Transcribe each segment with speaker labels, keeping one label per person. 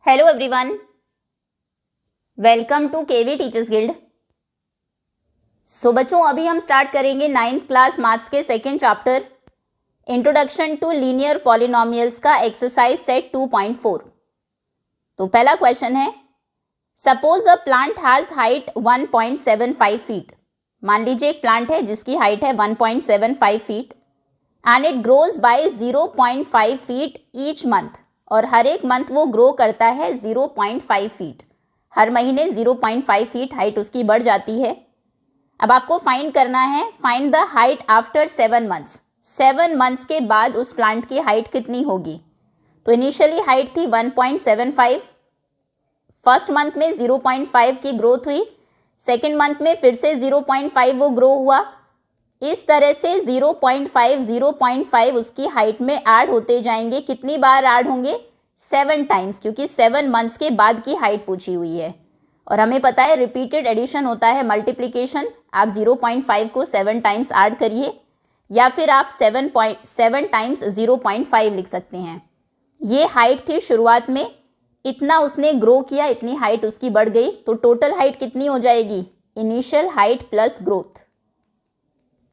Speaker 1: Hello everyone, welcome to KV teachers guild. So बच्चों, अभी हम स्टार्ट करेंगे 9th क्लास मैथ्स के second chapter introduction to linear polynomials का एक्सरसाइज सेट 2.4। तो पहला क्वेश्चन है, suppose a plant has height 1.75 feet. मान लीजिए एक प्लांट है जिसकी हाइट है 1.75 feet and it grows by 0.5 feet each month, और हर एक मंथ वो ग्रो करता है 0.5 फीट। हर महीने 0.5 फीट हाइट उसकी बढ़ जाती है। अब आपको फाइंड करना है, find the height after 7 months. 7 months के बाद उस प्लांट की हाइट कितनी होगी। तो इनिशियली हाइट थी 1.75, फर्स्ट मंथ में 0.5 की ग्रोथ हुई, सेकेंड मंथ में फिर से 0.5 वो ग्रो हुआ। इस तरह से 0.5 उसकी हाइट में ऐड होते जाएंगे। कितनी बार ऐड होंगे? 7 टाइम्स, क्योंकि 7 मंथ्स के बाद की हाइट पूछी हुई है। और हमें पता है रिपीटेड एडिशन होता है मल्टीप्लिकेशन। आप 0.5 को 7 टाइम्स ऐड करिए, या फिर आप 7 टाइम्स 0.5 लिख सकते हैं। ये हाइट थी शुरुआत में, इतना उसने ग्रो किया, इतनी हाइट उसकी बढ़ गई, तो टोटल हाइट कितनी हो जाएगी? Initial height plus growth.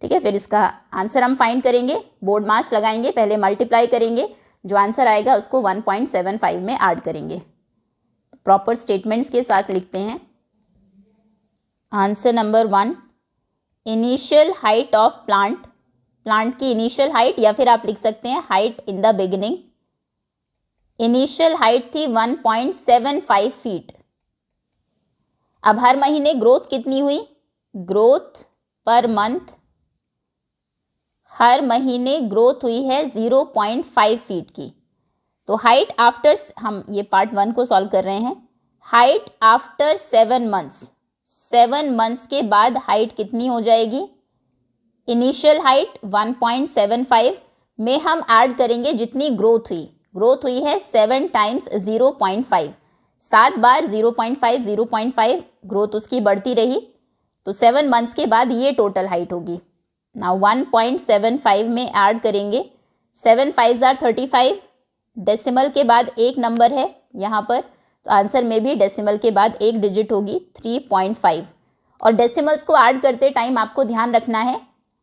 Speaker 1: ठीक है, फिर इसका आंसर हम फाइंड करेंगे, बोर्ड मास लगाएंगे, पहले मल्टीप्लाई करेंगे, जो आंसर आएगा उसको 1.75 में ऐड करेंगे। प्रॉपर स्टेटमेंट्स के साथ लिखते हैं। Answer number 1, initial height of plant, plant की इनिशियल हाइट, या फिर आप लिख सकते हैं height in the beginning. Initial height थी 1.75 फीट। अब हर महीने ग्रोथ कितनी हुई? ग्रोथ पर मंथ हर महीने ग्रोथ हुई है 0.5 फीट की। तो हाइट आफ्टर, हम ये पार्ट 1 को सॉल्व कर रहे हैं। हाइट आफ्टर 7 मंथ्स, 7 मंथ्स के बाद हाइट कितनी हो जाएगी? इनिशियल हाइट 1.75 में हम ऐड करेंगे जितनी ग्रोथ हुई। ग्रोथ हुई है 7 टाइम्स 0.5, 7 बार 0.5 ग्रोथ उसकी बढ़ती रही, तो 7 मंथ्स के बाद ये टोटल हाइट होगी। नाउ 1.75 में ऐड करेंगे, 7 5 आर 35, डेसिमल के बाद एक नंबर है यहाँ पर, तो आंसर में भी डेसिमल के बाद एक डिजिट होगी 3.5। और डेसिमल्स को ऐड करते टाइम आपको ध्यान रखना है,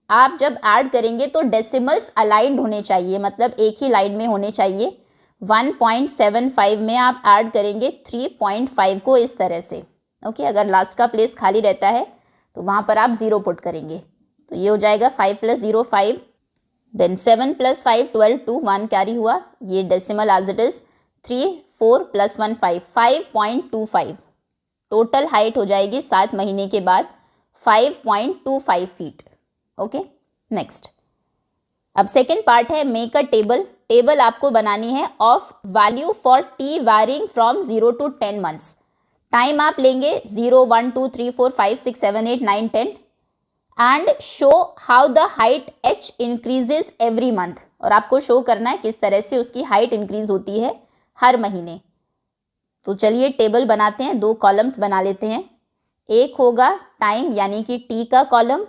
Speaker 1: आप जब ऐड करेंगे तो डेसिमल्स अलाइंड होने चाहिए, मतलब एक ही लाइन में होने चाहिए। 1.75 में आप ऐड करेंगे 3.5 को इस तरह से। ओके, अगर लास्ट का प्लेस खाली रहता है तो वहाँ पर आप 0 पुट करेंगे, तो ये हो जाएगा 5 + 0 5, देन 7 + 5 12 2 1 कैरी हुआ, ये decimal as it is 3 4 + 1 5 5.25। Total height हो जाएगी 7 महीने के बाद 5.25 फीट। Okay, next. अब सेकेंड पार्ट है मेक अ टेबल। टेबल आपको बनानी है of value for T varying from 0 to 10 months. Time आप लेंगे 0 1 2 3 4 5 6 7 8 9 10 and show how the height h increases every month. और आपको शो करना है किस तरह से उसकी हाइट इंक्रीज होती है हर महीने। तो चलिए टेबल बनाते हैं, 2 कॉलम्स बना लेते हैं। एक होगा टाइम यानी कि t का कॉलम,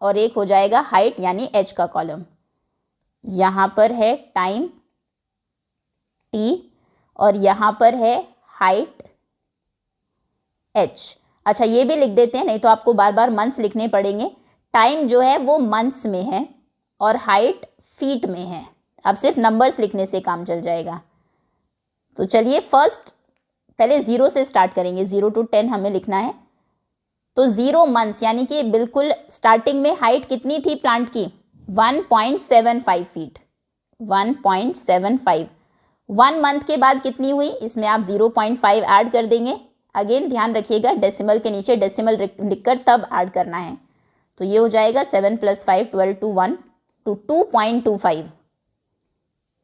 Speaker 1: और एक हो जाएगा हाइट यानी h का कॉलम। यहाँ पर है टाइम t और यहाँ पर है हाइट h। अच्छा, ये भी लिख देते हैं, नहीं तो आपको बार बार मंथ्स लिखने पड़ेंगे। टाइम जो है वो मंथ्स में है और हाइट फीट में है। अब सिर्फ नंबर्स लिखने से काम चल जाएगा। तो चलिए फर्स्ट पहले 0 से स्टार्ट करेंगे, 0 to 10 हमें लिखना है। तो 0 मंथ्स यानी कि बिल्कुल स्टार्टिंग में हाइट कितनी थी प्लांट की? 1.75 फीट। 1.75 1 मंथ के बाद कितनी हुई? इसमें आप 0.5 ऐड कर देंगे। अगेन ध्यान रखिएगा डेसिमल के नीचे डेसिमल लिखकर तब ऐड करना है। तो ये हो जाएगा 7 + 5 12 2 1 to 2.25।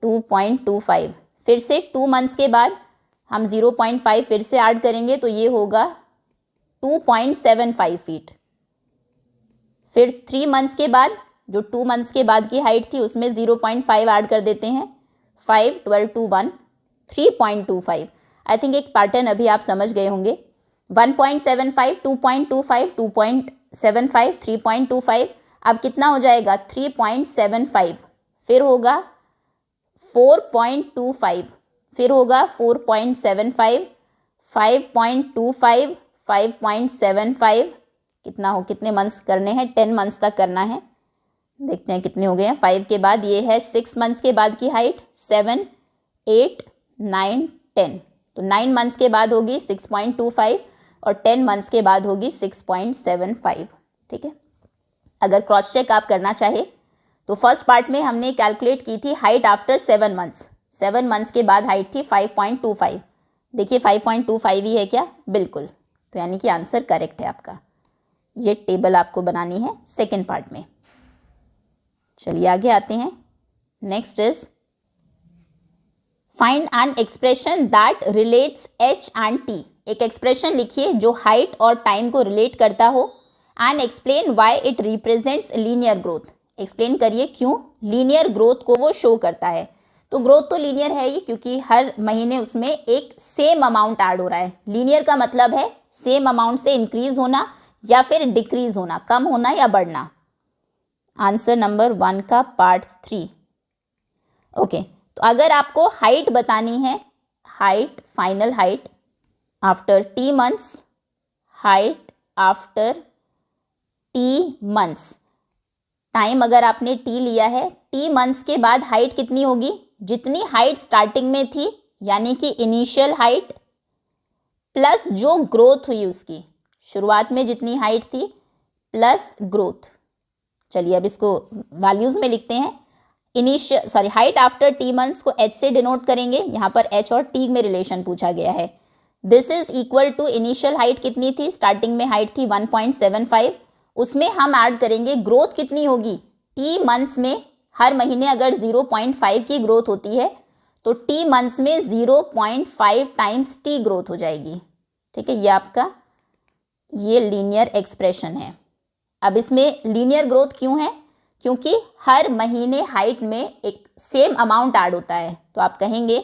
Speaker 1: 2.25 फिर से 2 मंथ्स के बाद हम 0.5 फिर से ऐड करेंगे, तो ये होगा 2.75 फीट। फिर 3 मंथ्स के बाद, जो 2 मंथ्स के बाद की हाइट थी उसमें 0.5 ऐड कर देते हैं। 5 12 2 1 3.25। आई थिंक एक पैटर्न अभी आप समझ गए होंगे। 1.75 2.25 2.75 3.25। अब कितना हो जाएगा? 3.75। फिर होगा 4.25 फिर होगा 4.75, 5.25, 5.75, कितने मंथ्स करने हैं, 10 मंथ्स तक करना है। देखते हैं कितने हो गए हैं। 5 के बाद ये है 6 मंथ्स के बाद की हाइट, 7, 8, 9, 10। तो 9 मंथ्स के बाद होगी 6.25 और 10 मंथ्स के बाद होगी 6.75। ठीक है। अगर क्रॉस चेक आप करना चाहे तो फर्स्ट पार्ट में हमने कैलकुलेट की थी हाइट आफ्टर 7 मंथ्स। 7 मंथ्स के बाद हाइट थी 5.25। देखिए 5.25 ही है क्या? बिल्कुल। तो यानी कि आंसर करेक्ट है आपका। ये टेबल आपको बनानी है सेकेंड पार्ट में। चलिए आगे आते हैं। Next is find an expression that relates h and t। एक एक्सप्रेशन लिखिए जो हाइट और टाइम को रिलेट करता हो and explain why it represents linear growth. Explain करिए क्यों लीनियर ग्रोथ को वो शो करता है। तो ग्रोथ तो लीनियर है ही, क्योंकि हर महीने उसमें एक सेम अमाउंट ऐड हो रहा है। लीनियर का मतलब है सेम अमाउंट से इंक्रीज होना या फिर डिक्रीज होना, कम होना या बढ़ना। आंसर नंबर 1 का पार्ट 3। ओके, तो अगर आपको हाइट बतानी है, height, final height after t months, height after t months, time अगर आपने t लिया है, t मंथ्स के बाद हाइट कितनी होगी? जितनी हाइट स्टार्टिंग में थी, यानी कि इनिशियल हाइट प्लस जो ग्रोथ हुई उसकी, शुरुआत में जितनी हाइट थी प्लस ग्रोथ। चलिए अब इसको वैल्यूज में लिखते हैं। हाइट आफ्टर t मंथ्स को h से डिनोट करेंगे। यहाँ पर h और t में रिलेशन पूछा गया है। This is equal to initial height कितनी थी? स्टार्टिंग में हाइट थी 1.75, उसमें हम ऐड करेंगे ग्रोथ कितनी होगी t मंथ्स में। हर महीने अगर 0.5 की ग्रोथ होती है तो t मंथ्स में 0.5 टाइम्स t ग्रोथ हो जाएगी। ठीक है, ये आपका ये लीनियर एक्सप्रेशन है। अब इसमें लीनियर ग्रोथ क्यों है? क्योंकि हर महीने हाइट में एक सेम अमाउंट ऐड होता है। तो आप कहेंगे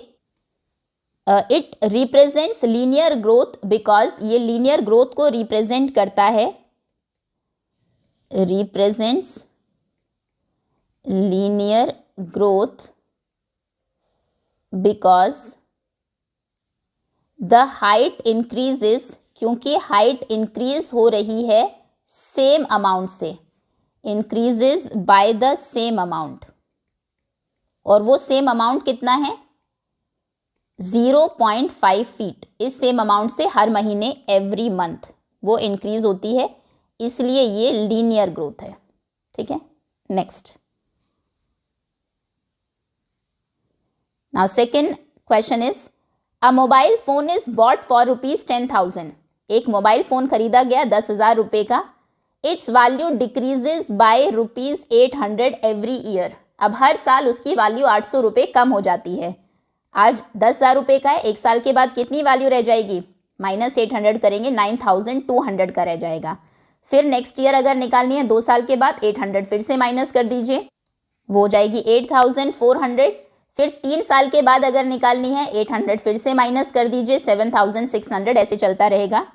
Speaker 1: it represents linear growth because ये लीनियर ग्रोथ को रिप्रेजेंट करता है, represents linear growth because the height increases, क्योंकि हाइट इंक्रीज हो रही है सेम अमाउंट से, increases by the same amount. और वो सेम अमाउंट कितना है? 0.5 फीट। इस सेम अमाउंट से हर महीने एवरी मंथ वो इंक्रीज होती है, इसलिए ये लीनियर ग्रोथ है। ठीक है, next. Now second question is a mobile phone is bought for ₹10,000। एक मोबाइल फोन खरीदा गया 10,000 रुपये का। It's value decreases bye ₹800 every year. अब हर साल उसकी वैल्यू 800 रुपये कम हो जाती है। आज 10,000 रुपये का है, एक साल के बाद कितनी वैल्यू रह जाएगी? -800 करेंगे, 9,200 का रह जाएगा। फिर नेक्स्ट ईयर अगर निकालनी है 2 साल के बाद 800 फिर से माइनस कर दीजिए, वो हो जाएगी 8,400। फिर 3 साल के बाद अगर निकालनी है 800 फिर से माइनस कर दीजिए, 7,600, ऐसे चलता रहेगा।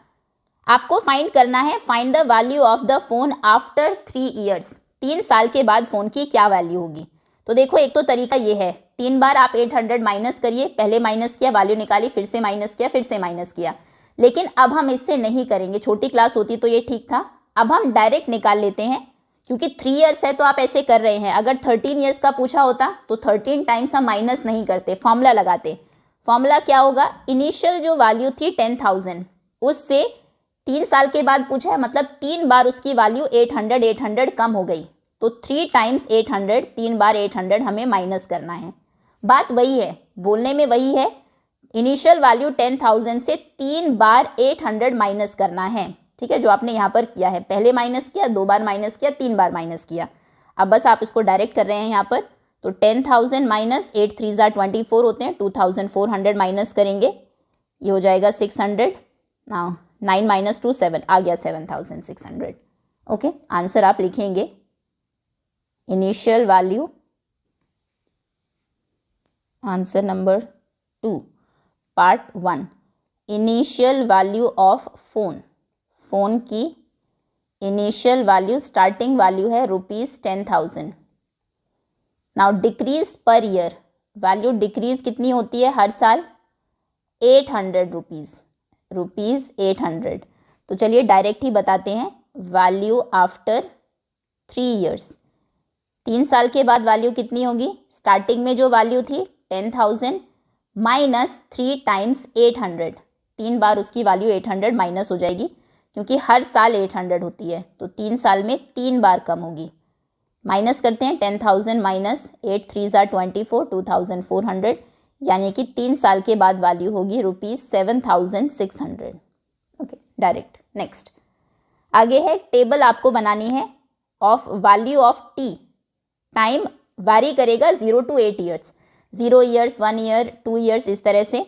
Speaker 1: आपको फाइंड करना है, find the value of the phone after 3 years. 3 साल के बाद फोन की क्या वैल्यू होगी? तो देखो, एक तो तरीका ये है, 3 बार आप 800 माइनस करिए, पहले माइनस किया, वैल्यू निकाली, फिर से माइनस किया, फिर से माइनस किया। लेकिन अब हम इससे नहीं करेंगे, छोटी क्लास होती तो ये ठीक था। अब हम डायरेक्ट निकाल लेते हैं, क्योंकि 3 ईयर्स है तो आप ऐसे कर रहे हैं। अगर 13 ईयर्स का पूछा होता तो 13 टाइम्स हम माइनस नहीं करते, फॉर्मूला लगाते। फॉर्मूला क्या होगा? इनिशियल जो वैल्यू थी 10,000, उससे 3 साल के बाद पूछा है, मतलब 3 बार उसकी वैल्यू 800 कम हो गई। तो 3 टाइम्स 800, 3 बार 800 हमें माइनस करना है। बात वही है, बोलने में वही है। इनिशियल वैल्यू 10,000 से 3 बार 800 माइनस करना है। ठीक है, जो आपने यहाँ पर किया है, पहले माइनस किया, 2 बार माइनस किया, 3 बार माइनस किया। अब बस आप इसको डायरेक्ट कर रहे हैं यहाँ पर। तो 10,000 माइनस 8 3 24 होते हैं, 2,400 माइनस करेंगे, ये हो जाएगा 600। नाउ 9 माइनस 2 7, आ गया 7,600। ओके, आंसर आप लिखेंगे initial value, answer number 2 part 1, initial value of phone. Phone की इनिशियल वैल्यू, स्टार्टिंग वैल्यू है ₹10,000। Now decrease per year, value decrease कितनी होती है हर साल? 800 रुपीज़ 800। तो चलिए डायरेक्ट ही बताते हैं, वैल्यू आफ्टर 3 इयर्स, 3 साल के बाद वैल्यू कितनी होगी? स्टार्टिंग में जो वैल्यू थी 10,000 माइनस 3 टाइम्स 800, 3 बार उसकी वैल्यू 800 माइनस हो जाएगी, क्योंकि हर साल 800 होती है, तो 3 साल में 3 बार कम होगी। माइनस करते हैं, 10,000 माइनस 8 3 ज़ा 24, 2,400, यानी कि 3 साल के बाद वैल्यू होगी ₹7,600। Okay, direct. नेक्स्ट आगे है, टेबल आपको बनानी है of value of T. Time vary करेगा 0 to 8 years, 0 years, 1 year, 2 years, इस तरह से।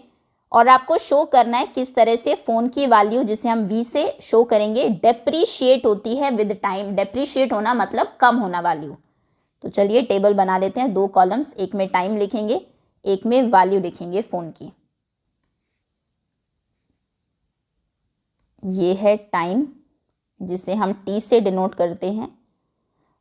Speaker 1: और आपको शो करना है किस तरह से फ़ोन की वैल्यू, जिसे हम वी से शो करेंगे, डेप्रीशिएट होती है विद टाइम। डेप्रीशिएट होना मतलब कम होना वैल्यू। तो चलिए टेबल बना लेते हैं, 2 कॉलम्स, एक में टाइम लिखेंगे, एक में वैल्यू लिखेंगे फ़ोन की। ये है टाइम, जिसे हम टी से डिनोट करते हैं,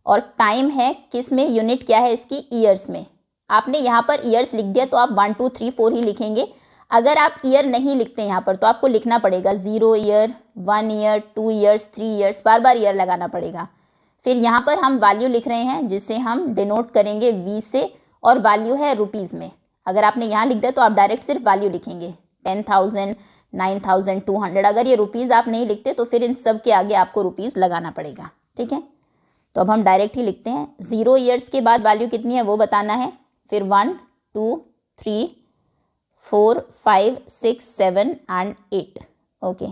Speaker 1: और टाइम है किस में, यूनिट क्या है इसकी, ईयर्स में। आपने यहाँ पर ईयर्स लिख दिया तो आप 1 2 3 4 ही लिखेंगे। अगर आप ईयर नहीं लिखते यहाँ पर तो आपको लिखना पड़ेगा 0 ईयर, 1 ईयर, 2 ईयर्स, 3 ईयर्स, बार बार ईयर लगाना पड़ेगा। फिर यहाँ पर हम वैल्यू लिख रहे हैं, जिसे हम डिनोट करेंगे वी से, और वैल्यू है रुपीज़ में। अगर आपने यहाँ लिख दिया तो आप डायरेक्ट सिर्फ वैल्यू लिखेंगे, 10,000, 9,200। अगर ये रुपीज़ आप नहीं लिखते तो फिर इन सब के आगे आपको रुपीज़ लगाना पड़ेगा, ठीक है। तो अब हम डायरेक्ट ही लिखते हैं, 0 ईयर्स के बाद वैल्यू कितनी है वो बताना है, फिर 1 2 3 4 5 6 7 एंड 8। ओके,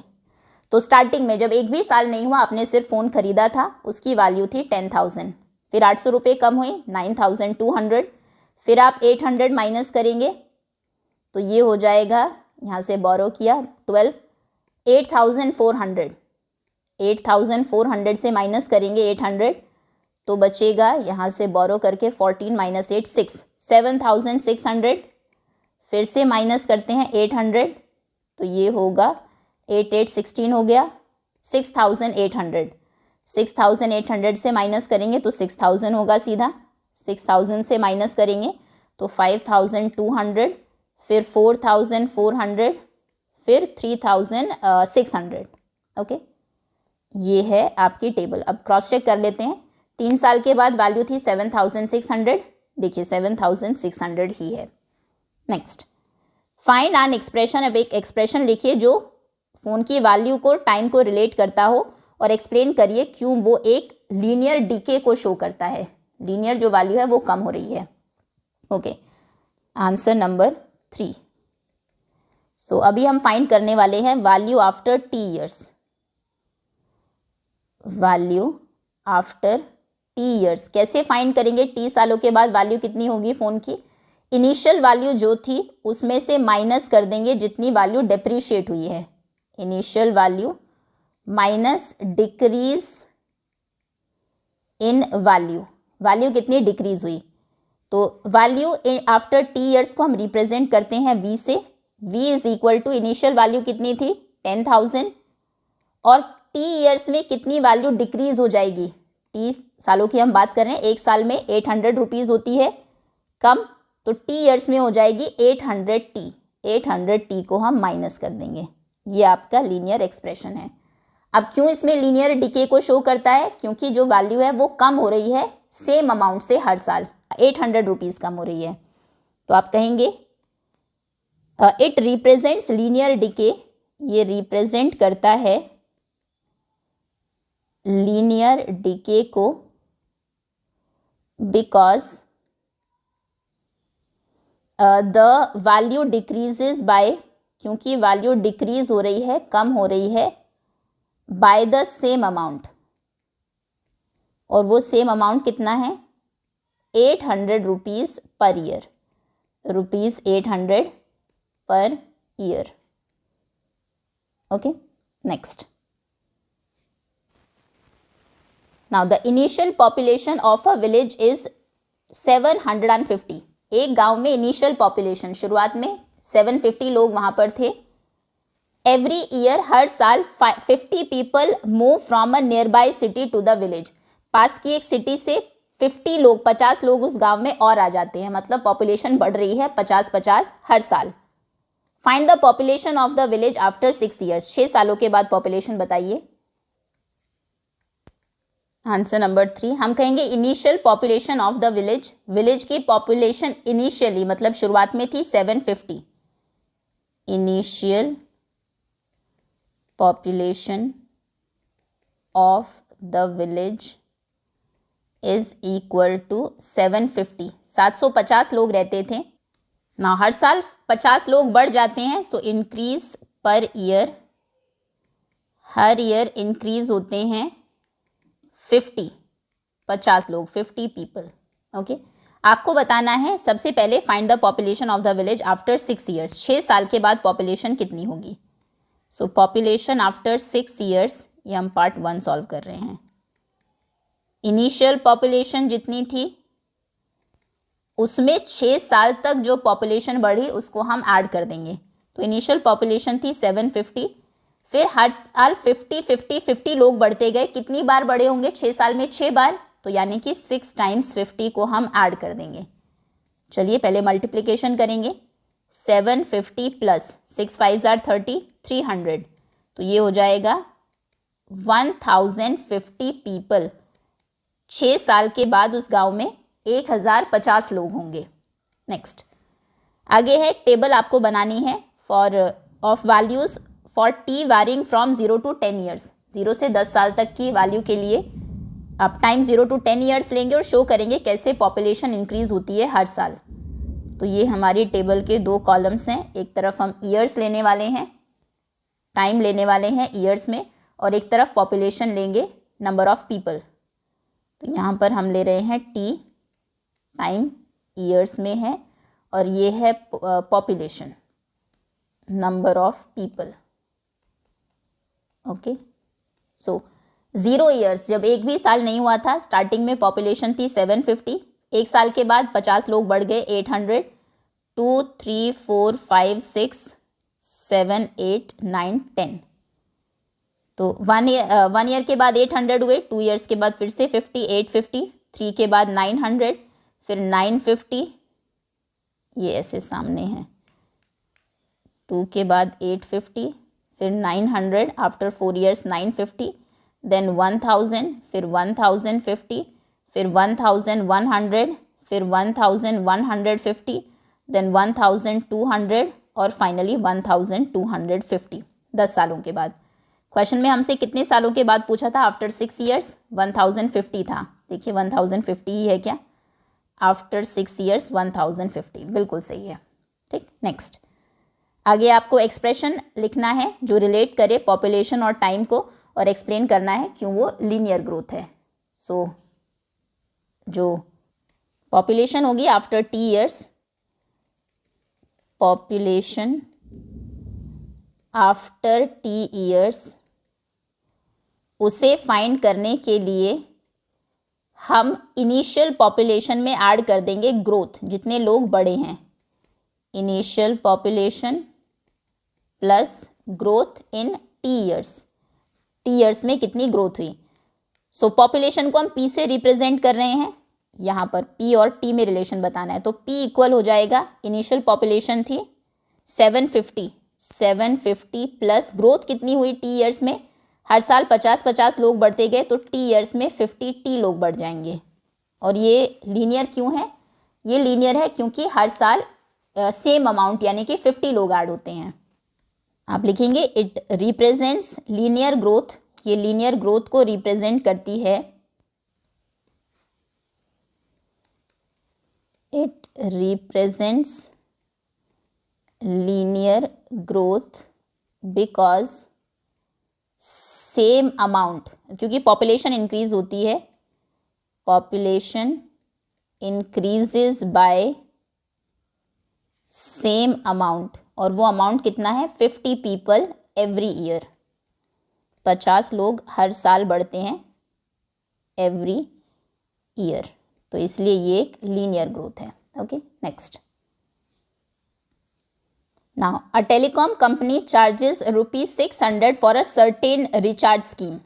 Speaker 1: तो स्टार्टिंग में जब एक भी साल नहीं हुआ, आपने सिर्फ फ़ोन ख़रीदा था, उसकी वैल्यू थी 10,000, फिर 800 रुपये कम हुई 9,200, फिर आप 800 माइनस करेंगे तो ये हो जाएगा, यहाँ से बोरो किया 12, 8,400, 8,400 से माइनस करेंगे 800 तो बचेगा, यहाँ से बोरो करके 14 माइनस 8 6, 7,600, फिर से माइनस करते हैं 800 तो ये होगा 8 8 16 हो गया, 6,800, 6,800 से माइनस करेंगे तो 6,000 होगा सीधा, 6,000 से माइनस करेंगे तो 5,200, फिर 4,400, फिर 3,600। ओके, ये है आपकी टेबल। अब क्रॉस चेक कर लेते हैं, 3 साल के बाद वैल्यू थी 7,600, देखिए 7,600 ही है। Next, find an expression. अब एक एक्सप्रेशन लिखिए जो फ़ोन की वैल्यू को टाइम को रिलेट करता हो, और एक्सप्लेन करिए क्यों वो एक लीनियर डीके को शो करता है, लीनियर जो वैल्यू है वो कम हो रही है। Okay, answer number 3। सो अभी हम फाइंड करने वाले हैं value after T years. Value after T years कैसे फाइंड करेंगे? टी सालों के बाद वैल्यू कितनी होगी फ़ोन की? इनिशियल वैल्यू जो थी उसमें से माइनस कर देंगे जितनी वैल्यू डेप्रीशिएट हुई है, initial value minus decrease in value, value कितनी डिक्रीज हुई, तो वैल्यू आफ्टर टी ईयर्स को हम रिप्रेजेंट करते हैं वी से। V is equal to initial value कितनी थी 10,000, और टी ईयर्स में कितनी वैल्यू डिक्रीज हो जाएगी, टी सालों की हम बात कर रहे हैं, एक साल में 800 रुपीज़ होती है कम, तो टी ईयर्स में हो जाएगी 800 टी, 800 टी को हम माइनस कर देंगे। ये आपका लीनियर एक्सप्रेशन है। अब क्यों इसमें लीनियर डिके को शो करता है? क्योंकि जो वैल्यू है वो कम हो रही है सेम अमाउंट से हर साल, 800 रुपीज़ कम हो रही है। तो आप कहेंगे इट रिप्रेजेंट्स लीनियर डिके, ये रिप्रेजेंट करता है लीनियर डिके को because the value decreases bye, क्योंकि वैल्यू डिक्रीज हो रही है, कम हो रही है, बाय द सेम अमाउंट, और वो सेम अमाउंट कितना है 800 rupees per year, rupees 800 per year. Okay, next, now the initial population of a village is 750। एक गांव में इनिशियल पॉपुलेशन शुरुआत में 750 लोग वहां पर थे। एवरी ईयर, हर साल 50 people move from a nearby city to the village. पास की एक सिटी से 50 लोग 50 लोग उस गांव में और आ जाते हैं, मतलब पॉपुलेशन बढ़ रही है 50-50 हर साल। Find the population of the village after 6 years, 6 सालों के बाद पॉपुलेशन बताइए। आंसर नंबर 3 हम कहेंगे initial population of the village. Village की पॉपुलेशन इनिशियली मतलब शुरुआत में थी 750। Initial population of the village is equal to 750। 750 लोग रहते थे ना, हर साल 50 लोग बढ़ जाते हैं, सो इंक्रीज पर ईयर, हर ईयर इंक्रीज होते हैं 50 लोग, 50 पीपल। ओके, आपको बताना है सबसे पहले find the population of the village after 6 years, 6 साल के बाद पॉपुलेशन कितनी होगी। सो पॉपुलेशन आफ्टर 6 ईयर्स, ये हम पार्ट 1 सॉल्व कर रहे हैं। इनिशियल पॉपुलेशन जितनी थी उसमें 6 साल तक जो पॉपुलेशन बढ़ी उसको हम ऐड कर देंगे। तो इनिशियल पॉपुलेशन थी 750, फिर हर साल 50 लोग बढ़ते गए। कितनी बार बढ़े होंगे 6 साल में? 6 बार, तो यानी कि 6 टाइम्स 50 को हम ऐड कर देंगे। चलिए पहले मल्टीप्लिकेशन करेंगे। 750 प्लस 6 5 30, 300, तो ये हो जाएगा 1050 पीपल। 6 साल के बाद उस गांव में 1050 लोग होंगे। नेक्स्ट, आगे है टेबल आपको बनानी है for of values for T varying from 0 to 10 years. 0 से 10 साल तक की वैल्यू के लिए आप टाइम 0 to 10 ईयर्स लेंगे और शो करेंगे कैसे पॉपुलेशन इंक्रीज होती है हर साल। तो ये हमारी टेबल के 2 कॉलम्स हैं। एक तरफ हम ईयर्स लेने वाले हैं, टाइम लेने वाले हैं ईयर्स में, और एक तरफ पॉपुलेशन लेंगे, नंबर ऑफ पीपल। तो यहाँ पर हम ले रहे हैं टी, टाइम ईयर्स में है, और ये है population, number of people. Okay, so 0 years, जब एक भी साल नहीं हुआ था, स्टार्टिंग में पॉपुलेशन थी 750, एक साल के बाद 50 लोग बढ़ गए 800, 2 3 4 5 6 7 8 9 10, तो 1 ईयर के बाद 800 हुए, 2 ईयर्स के बाद फिर से 50, 850, 3 के बाद 900, फिर 950, ये ऐसे सामने है, 2 के बाद 850, फिर 900, आफ्टर 4 ईयर्स 950, देन 1000, फिर 1050, फिर 1100, फिर 1150, देन 1200 और फाइनली 1250 10 सालों के बाद। क्वेश्चन में हमसे कितने सालों के बाद पूछा था? आफ्टर 6 ईयर्स 1050 था। देखिए 1050 ही है क्या? आफ्टर 6 ईयर्स 1050, बिल्कुल सही है। ठीक, नेक्स्ट, आगे आपको एक्सप्रेशन लिखना है जो रिलेट करे पॉपुलेशन और टाइम को, और एक्सप्लेन करना है क्यों वो लीनियर ग्रोथ है। सो जो पॉपुलेशन होगी after T years, population after T years, उसे फाइंड करने के लिए हम इनिशियल पॉपुलेशन में ऐड कर देंगे ग्रोथ, जितने लोग बढ़े हैं। Initial population plus growth in T years, T years में कितनी ग्रोथ हुई। सो पॉपुलेशन को हम पी से रिप्रेजेंट कर रहे हैं, यहाँ पर पी और टी में रिलेशन बताना है, तो पी इक्वल हो जाएगा, इनिशियल पॉपुलेशन थी 750 प्लस ग्रोथ कितनी हुई टी ईयर्स में, हर साल 50 लोग बढ़ते गए, तो टी ईयर्स में 50 टी लोग बढ़ जाएंगे। और ये लीनियर क्यों है? ये लीनियर है क्योंकि हर साल सेम अमाउंट यानी कि 50 लोग ऐड होते हैं। आप लिखेंगे इट रिप्रेजेंट्स लीनियर ग्रोथ, ये लीनियर ग्रोथ को रिप्रेजेंट करती है। It represents linear growth because same amount, क्योंकि पॉपुलेशन इंक्रीज होती है, population increases by same amount, और वो अमाउंट कितना है? 50 पीपल एवरी ईयर, 50 लोग हर साल बढ़ते हैं एवरी ईयर, तो इसलिए ये एक लीनियर ग्रोथ है। Okay, next, now a telecom company charges ₹600 for a certain recharge scheme.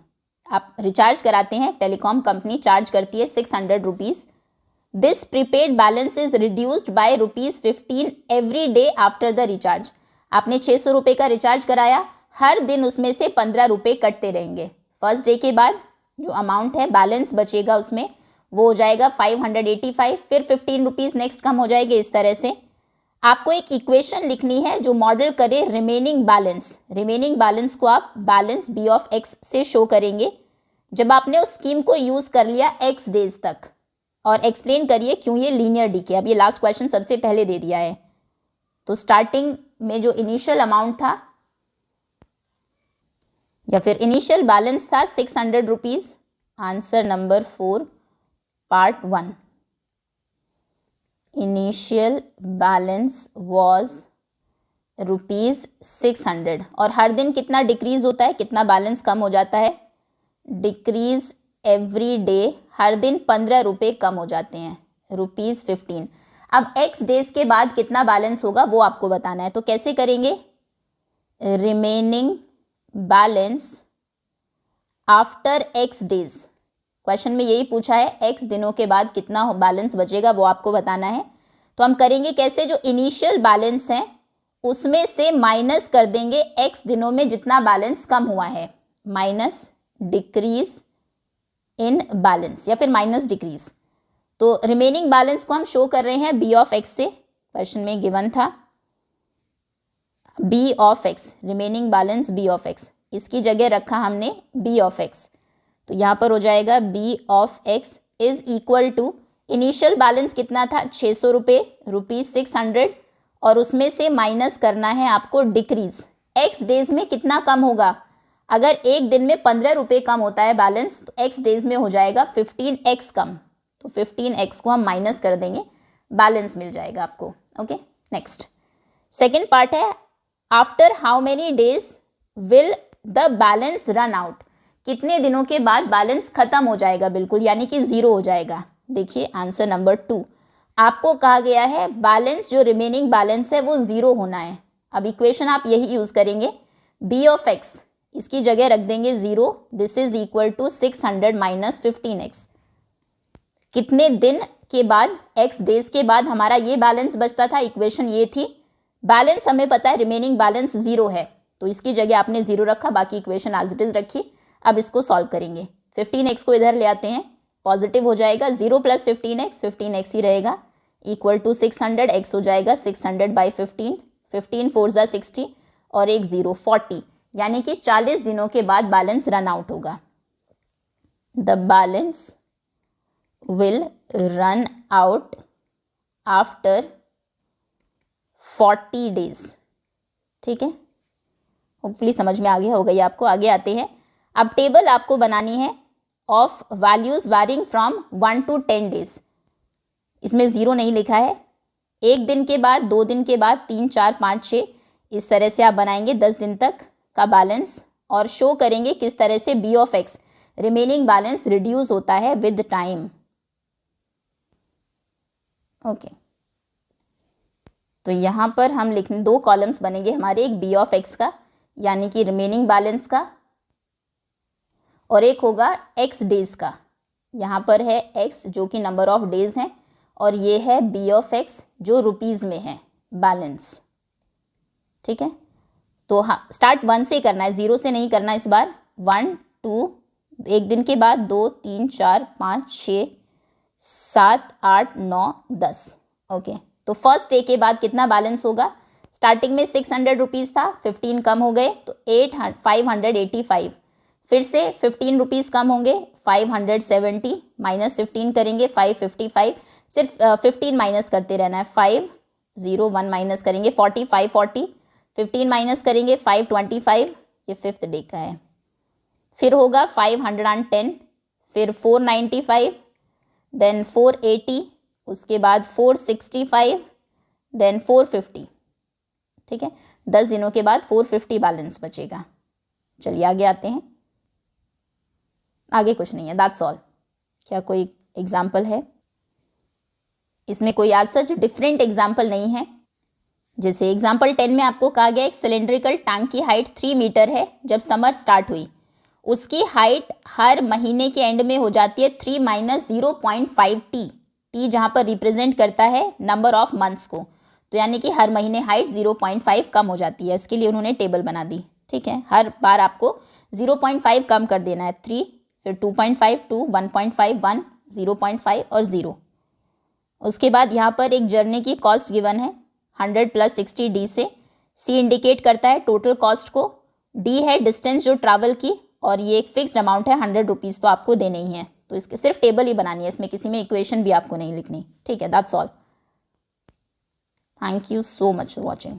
Speaker 1: आप रिचार्ज कराते हैं, टेलीकॉम कंपनी चार्ज करती है 600 rupees. This prepaid balance is reduced by ₹15 every day after the recharge. आपने 600 रुपये का रिचार्ज कराया, हर दिन उसमें से 15 रुपये कटते रहेंगे। फर्स्ट डे के बाद जो अमाउंट है बैलेंस बचेगा उसमें वो हो जाएगा 585, फिर 15 रुपीज़ नेक्स्ट कम हो जाएंगे। इस तरह से आपको एक इक्वेशन लिखनी है जो मॉडल करे रिमेनिंग बैलेंस। रिमेनिंग बैलेंस को आप बैलेंस बी ऑफ एक्स से शो करेंगे जब आपने उस स्कीम को यूज़ कर लिया एक्स डेज तक। और एक्सप्लेन करिए क्यों ये लीनियर डीके। अब ये लास्ट क्वेश्चन सबसे पहले दे दिया है। तो स्टार्टिंग में जो इनिशियल अमाउंट था या फिर इनिशियल बैलेंस था 600 rupees. Answer number 4 part 1। Initial balance was ₹600 और हर दिन कितना डिक्रीज होता है, कितना बैलेंस कम हो जाता है? डिक्रीज एवरी डे, हर दिन 15 रुपये कम हो जाते हैं, ₹15। अब एक्स डेज के बाद कितना बैलेंस होगा वो आपको बताना है। तो कैसे करेंगे? Remaining balance after x days. Question में यही पूछा है, एक्स दिनों के बाद कितना बैलेंस बचेगा वो आपको बताना है। तो हम करेंगे कैसे? जो इनिशियल बैलेंस है उसमें से माइनस कर देंगे एक्स दिनों में जितना बैलेंस कम हुआ है, माइनस डिक्रीज इन बैलेंस या फिर माइनस डिक्रीज। तो रिमेनिंग बैलेंस को हम शो कर रहे हैं बी ऑफ एक्स से। क्वेश्चन में गिवन था B of X, remaining balance B of X, इसकी जगह रखा हमने बी ऑफ एक्स। तो यहाँ पर हो जाएगा B of X is equal to initial balance कितना था 600 रुपये, ₹600, और उसमें से माइनस करना है आपको डिक्रीज। एक्स डेज में कितना कम होगा? अगर एक दिन में 15 रुपये कम होता है बैलेंस तो एक्स डेज में हो जाएगा 15x कम। तो 15x को हम माइनस कर देंगे, बैलेंस मिल जाएगा आपको। ओके, नेक्स्ट सेकेंड पार्ट है after how many days will the balance run out. कितने दिनों के बाद बैलेंस खत्म हो जाएगा बिल्कुल, यानी कि ज़ीरो हो जाएगा। देखिए आंसर नंबर 2, आपको कहा गया है बैलेंस जो रिमेनिंग बैलेंस है वो ज़ीरो होना है। अब इक्वेशन आप यही यूज़ करेंगे, बी ऑफ एक्स इसकी जगह रख देंगे 0, this is equal to 600 minus 15x। कितने दिन के बाद, एक्स डेज के बाद हमारा ये बैलेंस बचता था, इक्वेशन ये थी। बैलेंस हमें पता है रिमेनिंग बैलेंस 0 है तो इसकी जगह आपने 0 रखा, बाकी इक्वेशन एज इट इज रखी। अब इसको सॉल्व करेंगे, 15x को इधर ले आते हैं, पॉजिटिव हो जाएगा, 0 + 15x, 15x ही रहेगा, इक्वल टू 600, x हो जाएगा 600/15, 15 4 × 60 और एक 0 40, यानी कि 40 दिनों के बाद बैलेंस रन आउट होगा। The balance will run out after 40 days. ठीक है, होपफुली समझ में आ गया होगा ये आपको। आगे आते हैं, अब टेबल आपको बनानी है of values varying from 1 to 10 days. इसमें 0 नहीं लिखा है। एक दिन के बाद, 2 दिन के बाद, 3 4 5 6, इस तरह से आप बनाएंगे 10 दिन तक का बैलेंस और शो करेंगे किस तरह से B of X remaining balance reduce होता है विद टाइम। ओके, तो यहाँ पर हम लिखने 2 कॉलम्स बनेंगे हमारे, एक बी ऑफ एक्स का यानी कि रिमेनिंग बैलेंस का, और एक होगा एक्स डेज का। यहाँ पर है एक्स जो कि नंबर ऑफ डेज हैं और ये है बी ऑफ एक्स जो रुपीज़ में है बैलेंस। ठीक है, तो हाँ स्टार्ट 1 से करना है, 0 से नहीं करना इस बार। 1 2, एक दिन के बाद 2 3 4 5 6 7 8 9 10। ओके, तो फर्स्ट डे के बाद कितना बैलेंस होगा? स्टार्टिंग में 600 रुपीज़ था, 15 कम हो गए तो 585, फिर से 15 रुपीज़ कम होंगे 570, माइनस 15 करेंगे 555, सिर्फ 15 माइनस करते रहना है, 5 0 1 माइनस करेंगे 40, 540, 15 माइनस करेंगे 525, ये फिफ्थ डे का है। फिर होगा 510, फिर 495, देन 480, उसके बाद 465, देन 450। ठीक है, 10 दिनों के बाद 450 बैलेंस बचेगा। चलिए आगे आते हैं, आगे कुछ नहीं है, दैट्स ऑल। क्या कोई एग्जाम्पल है? इसमें कोई आज सच डिफरेंट एग्जाम्पल नहीं है। जैसे एग्जाम्पल 10 में आपको कहा गया एक सिलेंड्रिकल टैंक की हाइट 3 मीटर है जब समर स्टार्ट हुई, उसकी हाइट हर महीने के एंड में हो जाती है 3 माइनस 0.5 टी, टी जहाँ पर रिप्रेजेंट करता है नंबर ऑफ मंथ्स को, तो यानी कि हर महीने हाइट 0.5 कम हो जाती है। इसके लिए उन्होंने टेबल बना दी, ठीक है। हर बार आपको 0.5 कम कर देना है, 3, फिर 2.5, 2, 1.5, 1, 0.5 और 0। उसके बाद यहाँ पर एक जर्नी की कॉस्ट गिवन है 100 + 60 डी से। सी इंडिकेट करता है टोटल कॉस्ट को, डी है डिस्टेंस जो ट्रैवल की, और ये एक फिक्स्ड अमाउंट है 100 रुपीज़, तो आपको देने ही है। तो इसके सिर्फ टेबल ही बनानी है, इसमें किसी में इक्वेशन भी आपको नहीं लिखनी, ठीक है। That's all. Thank you so much for watching.